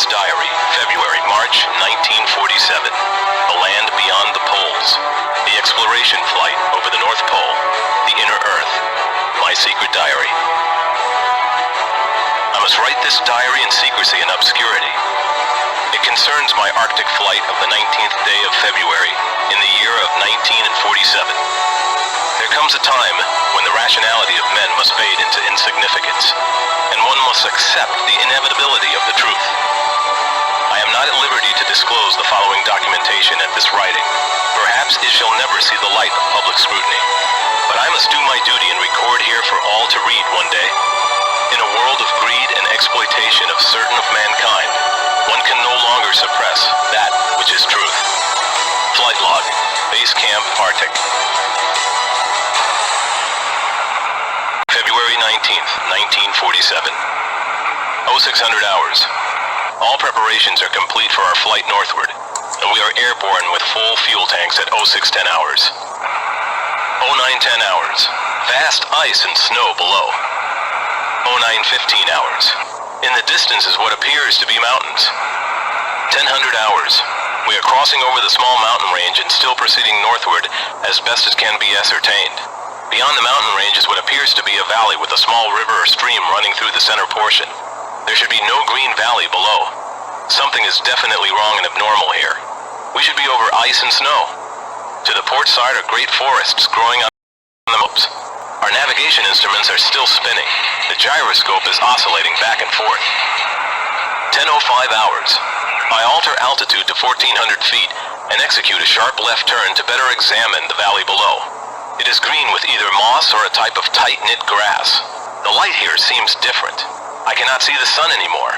Diary, February, March 1947. The land beyond the poles. The exploration flight over the North Pole. The inner Earth. My secret diary. I must write this diary in secrecy and obscurity. It concerns my Arctic flight of the 19th day of February in the year of 1947. There comes a time when the rationality of men must fade into insignificance, and one must accept the inevitability of the truth. I am not at liberty to disclose the following documentation at this writing. Perhaps it shall never see the light of public scrutiny. But I must do my duty and record here for all to read one day. In a world of greed and exploitation of certain of mankind, one can no longer suppress that which is truth. Flight log, Base Camp, Arctic. February 19th, 1947. 0600 hours. All preparations are complete for our flight northward, and we are airborne with full fuel tanks at 0610 hours. 0910 hours. Vast ice and snow below. 0915 hours. In the distance is what appears to be mountains. 1000 hours. We are crossing over the small mountain range and still proceeding northward as best as can be ascertained. Beyond the mountain range is what appears to be a valley with a small river or stream running through the center portion. There should be no green valley below. Something is definitely wrong and abnormal here. We should be over ice and snow. To the port side are great forests growing on the slopes. Our navigation instruments are still spinning. The gyroscope is oscillating back and forth. 10:05 hours. I alter altitude to 1400 feet and execute a sharp left turn to better examine the valley below. It is green with either moss or a type of tight-knit grass. The light here seems different. I cannot see the sun anymore.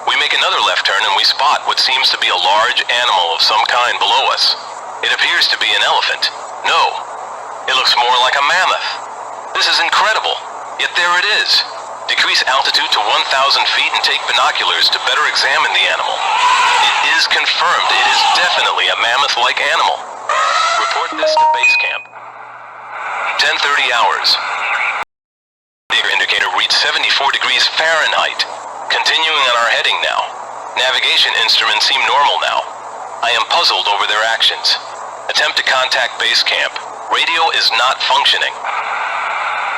We make another left turn and we spot what seems to be a large animal of some kind below us. It appears to be an elephant. No, it looks more like a mammoth. This is incredible, yet there it is. Decrease altitude to 1000 feet and take binoculars to better examine the animal. It is confirmed it is definitely a mammoth-like animal. Report this to base camp. 10:30 hours. Indicator reads 74 degrees Fahrenheit. Continuing on our heading now. Navigation instruments seem normal now. I am puzzled over their actions. Attempt to contact base camp. Radio is not functioning.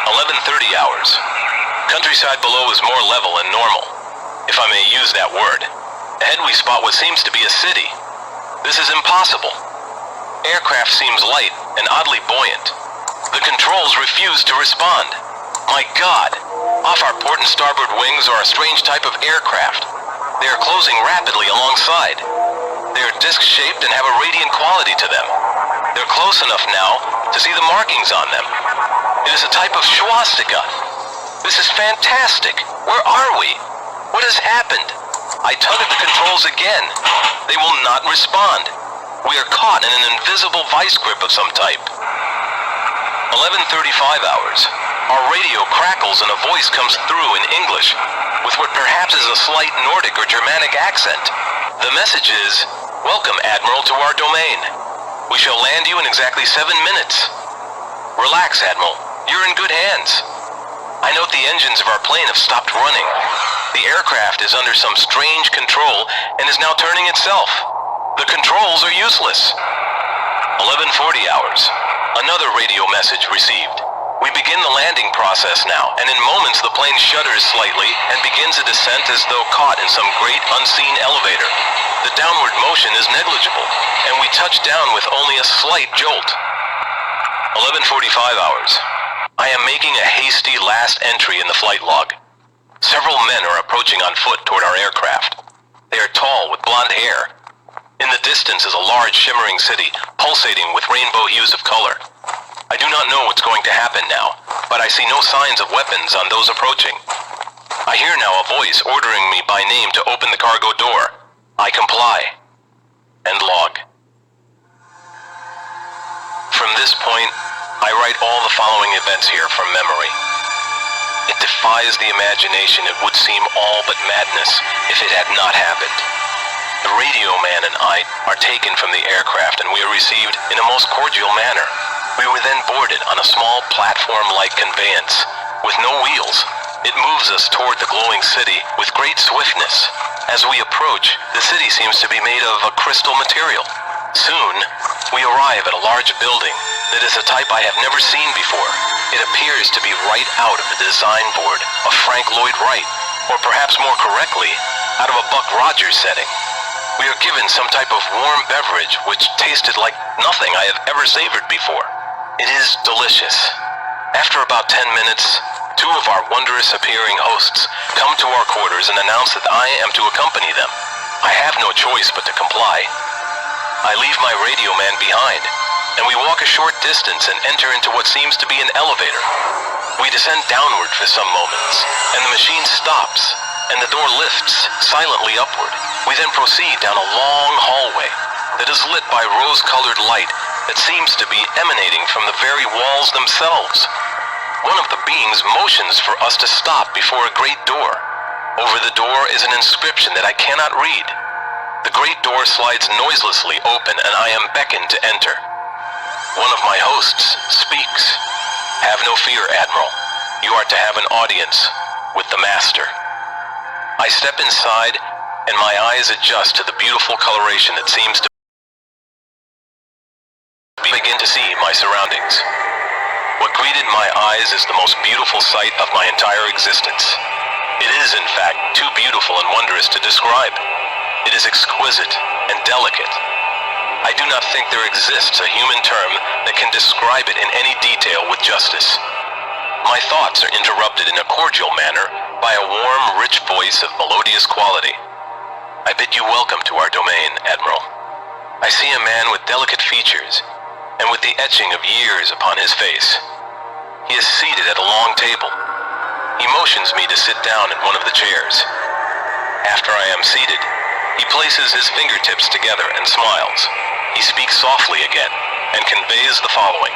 11:30 hours. Countryside below is more level and normal, if I may use that word. Ahead we spot what seems to be a city. This is impossible. Aircraft seems light and oddly buoyant. The controls refuse to respond. My God! Off our port and starboard wings are a strange type of aircraft. They are closing rapidly alongside. They are disc-shaped and have a radiant quality to them. They're close enough now to see the markings on them. It is a type of swastika. This is fantastic. Where are we? What has happened? I tug at the controls again. They will not respond. We are caught in an invisible vice grip of some type. 11:35 hours. Our radio crackles and a voice comes through in English, with what perhaps is a slight Nordic or Germanic accent. The message is, "Welcome, Admiral, to our domain. We shall land you in exactly 7 minutes. Relax, Admiral. You're in good hands." I note the engines of our plane have stopped running. The aircraft is under some strange control and is now turning itself. The controls are useless. 11:40 hours. Another radio message received. We begin the landing process now, and in moments the plane shudders slightly and begins a descent as though caught in some great unseen elevator. The downward motion is negligible, and we touch down with only a slight jolt. 11:45 hours. I am making a hasty last entry in the flight log. Several men are approaching on foot toward our aircraft. They are tall with blonde hair. In the distance is a large shimmering city, pulsating with rainbow hues of color. I do not know what's going to happen now, but I see no signs of weapons on those approaching. I hear now a voice ordering me by name to open the cargo door. I comply. And log. From this point, I write all the following events here from memory. It defies the imagination. It would seem all but madness if it had not happened. The radio man and I are taken from the aircraft and we are received in a most cordial manner. We were then boarded on a small platform-like conveyance with no wheels. It moves us toward the glowing city with great swiftness. As we approach, the city seems to be made of a crystal material. Soon, we arrive at a large building that is a type I have never seen before. It appears to be right out of the design board of Frank Lloyd Wright, or perhaps more correctly, out of a Buck Rogers setting. We are given some type of warm beverage which tasted like nothing I have ever savored before. It is delicious. After about 10 minutes, two of our wondrous appearing hosts come to our quarters and announce that I am to accompany them. I have no choice but to comply. I leave my radio man behind, and we walk a short distance and enter into what seems to be an elevator. We descend downward for some moments, and the machine stops, and the door lifts silently upward. We then proceed down a long hallway that is lit by rose-colored light that seems to be emanating from the very walls themselves. One of the beings motions for us to stop before a great door. Over the door is an inscription that I cannot read. The great door slides noiselessly open and I am beckoned to enter. One of my hosts speaks. Have no fear, Admiral. You are to have an audience with the Master. I step inside and my eyes adjust to the beautiful coloration that seems to begin to see my surroundings. What greeted my eyes is the most beautiful sight of my entire existence. It is, in fact, too beautiful and wondrous to describe. It is exquisite and delicate. I do not think there exists a human term that can describe it in any detail with justice. My thoughts are interrupted in a cordial manner by a warm, rich voice of melodious quality. I bid you welcome to our domain, Admiral. I see a man with delicate features and with the etching of years upon his face. He is seated at a long table. He motions me to sit down in one of the chairs. After I am seated, he places his fingertips together and smiles. He speaks softly again and conveys the following.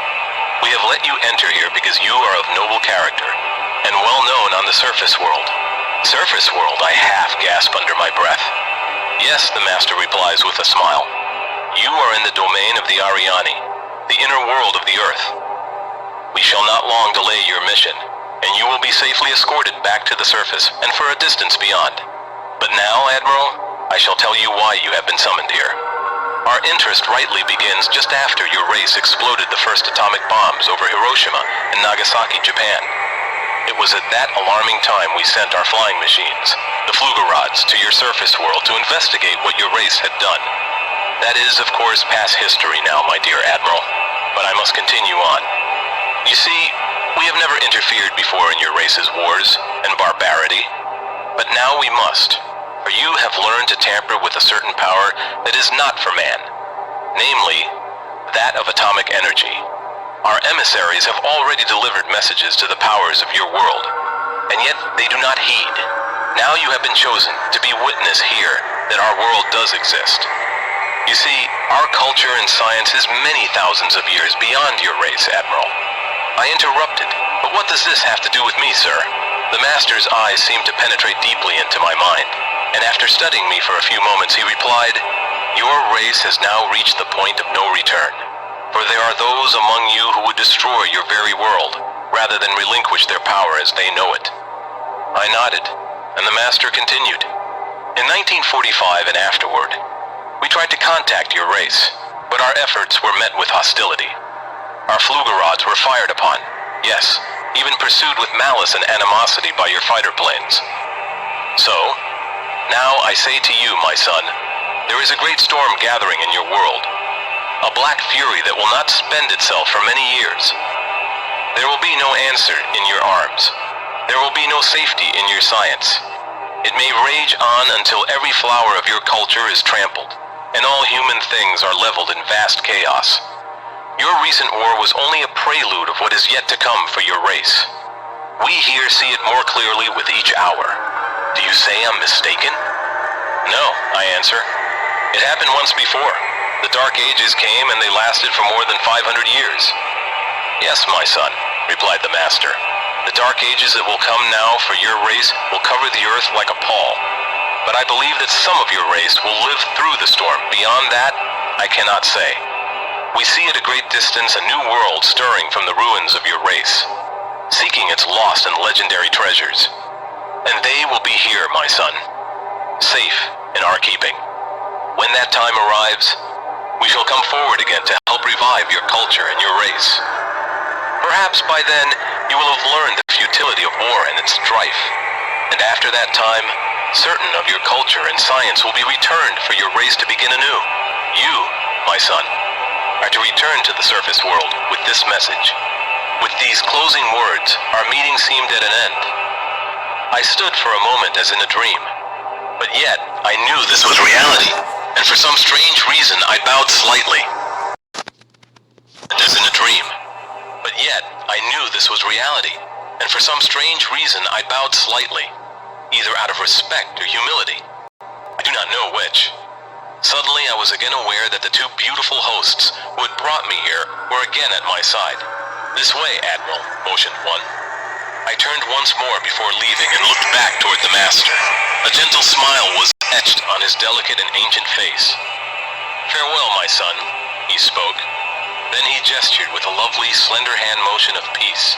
We have let you enter here because you are of noble character and well known on the surface world. Surface world, I half gasp under my breath. Yes, the Master replies with a smile. You are in the domain of the Ariani, the inner world of the Earth. We shall not long delay your mission, and you will be safely escorted back to the surface and for a distance beyond. But now, Admiral, I shall tell you why you have been summoned here. Our interest rightly begins just after your race exploded the first atomic bombs over Hiroshima and Nagasaki, Japan. It was at that alarming time we sent our flying machines, the Flugerods, to your surface world to investigate what your race had done. That is, of course, past history now, my dear Admiral, but I must continue on. You see, we have never interfered before in your race's wars and barbarity, but now we must, for you have learned to tamper with a certain power that is not for man, namely, that of atomic energy. Our emissaries have already delivered messages to the powers of your world, and yet they do not heed. Now you have been chosen to be witness here that our world does exist. You see, our culture and science is many thousands of years beyond your race, Admiral. I interrupted, but what does this have to do with me, sir? The Master's eyes seemed to penetrate deeply into my mind, and after studying me for a few moments, he replied, Your race has now reached the point of no return, for there are those among you who would destroy your very world, rather than relinquish their power as they know it. I nodded, and the Master continued. In 1945 and afterward, we tried to contact your race, but our efforts were met with hostility. Our Flugerods were fired upon, yes, even pursued with malice and animosity by your fighter planes. So, now I say to you, my son, there is a great storm gathering in your world, a black fury that will not spend itself for many years. There will be no answer in your arms. There will be no safety in your science. It may rage on until every flower of your culture is trampled, and all human things are leveled in vast chaos. Your recent war was only a prelude of what is yet to come for your race. We here see it more clearly with each hour. Do you say I'm mistaken? No, I answer. It happened once before. The Dark Ages came and they lasted for more than 500 years. Yes, my son, replied the Master. The Dark Ages that will come now for your race will cover the earth like a pall. But I believe that some of your race will live through the storm. Beyond that, I cannot say. We see at a great distance a new world stirring from the ruins of your race, seeking its lost and legendary treasures. And they will be here, my son. safe in our keeping. When that time arrives, we shall come forward again to help revive your culture and your race. Perhaps by then, you will have learned the futility of war and its strife, and after that time, certain of your culture and science will be returned for your race to begin anew. You, my son, are to return to the surface world with this message. With these closing words, our meeting seemed at an end. I stood for a moment as in a dream, but yet I knew this was reality, and for some strange reason I bowed slightly. As in a dream, but yet I knew this was reality, and for some strange reason I bowed slightly, either out of respect or humility. I do not know which. Suddenly I was again aware that the two beautiful hosts who had brought me here were again at my side. "This way, Admiral," motioned one. I turned once more before leaving and looked back toward the master. A gentle smile was etched on his delicate and ancient face. "Farewell, my son," he spoke. Then he gestured with a lovely, slender hand motion of peace,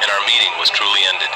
and our meeting was truly ended.